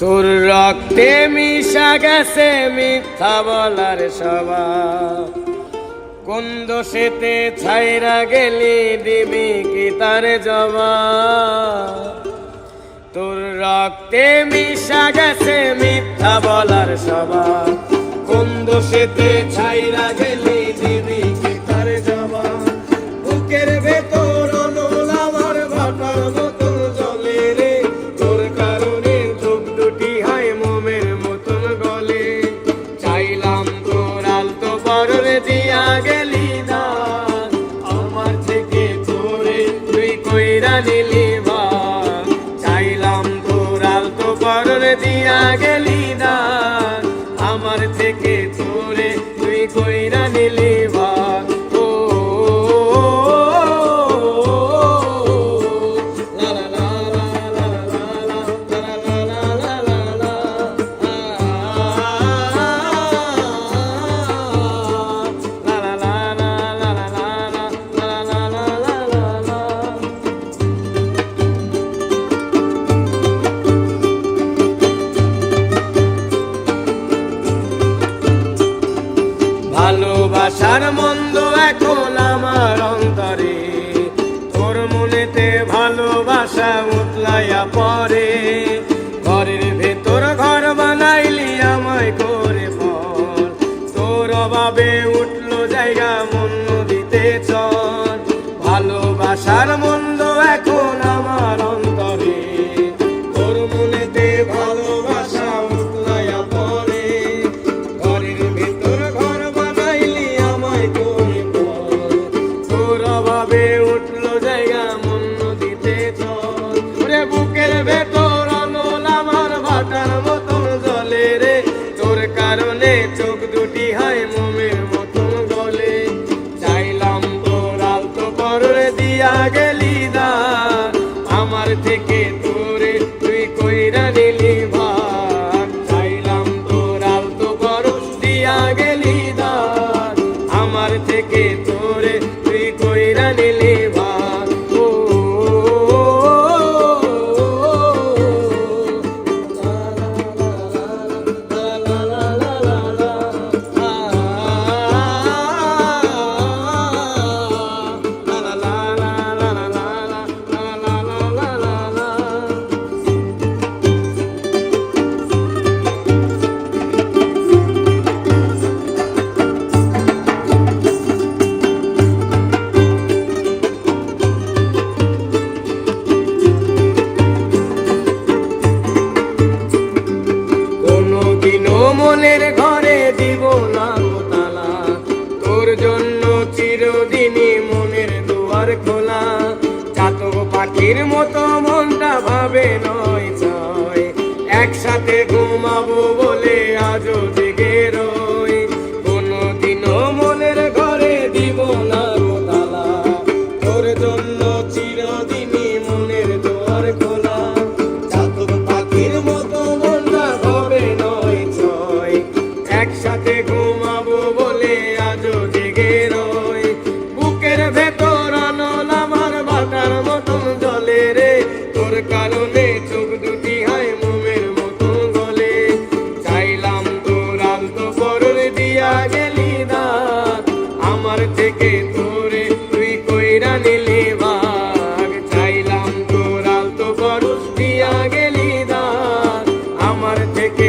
তোর রক্তে মিশা গেছে মিথ্যা বলার স্বভাব, কোন দোষেতে ছাইরা গেলি দিবি কি তার জবাব। তোর রক্তে মিশা গেছে মিথ্যা বলার স্বভাব, কোন দোষেতে ছাইরা গেলি দিবি কি তার জবাব। বুকের ভেতর অনল আমার ভাটার মতন জলে রে, তোর কারণে চোখ দুটি হয় মোমের মতন গলে। চাইলাম তোর আলতো বররে দিয়া গেলি দান, আমার থেকে তোরে তুই কইরা নিলি ভান। চাইলাম তোর আলতো বররে দিয়া গেলি দান, আমার থেকে তোরে তুই কইরা নিলি ভান। ভালোবাসার মন্দ এখন আমার অন্তরে, তোর মনেতে ভালোবাসা উতলাইয়া পড়ে। ঘরের ভেতর ঘর বানাইলি আমায় করে ফল, তোর অভাবে উঠলো জায়গা মন দিতে চল। ভালোবাসার মন্দ এখন আমার অন্তরে, তোর মনেতে ভালোবাসা উতলাইয়া পড়ে। ঘরের ভেতর ঘর বানাইলি আমায় করে ফল, তোর অভাবে উঠলো জায়গা মন দিতে চল। ওরে বুকের ভেতর অনল আমার ভাটার মতন জলে রে, তোর কারণে চোখ দুটি হয় মোমের মতন গলে। চাইলাম তোর আলতো বররে দিয়া গেলি দান, আমার থেকে তোরে তুই কইরা নিলি ভান। চাইলাম তোর আলতো বর দিয়া গেলি দান, আমার থেকে তোরে তুই কইরা নিলি ভান। ও মনের ঘরে দিব না তালা, তোর জন্য চিরদিনই মনের দুয়ার খোলা। চাতক পাখির মতো মনটা ভাবে নয় ছয়, একসাথে ঘুমাবো বলে আজও জেগে রই। কোনদিনও মনের ঘরে দিব না তালা, তোর জন্য চিরদিনই মনের দুয়ার খোলা। চাতক পাখির মতো মনটা ভাবে নয় ছয়, একসাথে ঘুমাবো বলে আজও জেগে রই। বুকের ভেতর অনল আমার ভাটার মতন জলে রে, তোর কারণে চোখ দুটি হয় মোমের মতন গলে। চাইলাম তোর আলতো বররে দিয়া গেলি দান, আমার থেকে তোরে তুই কইরা নিলি ভাগ। চাইলাম তোর আলতো বর দিয়া গেলি দান, আমার থেকে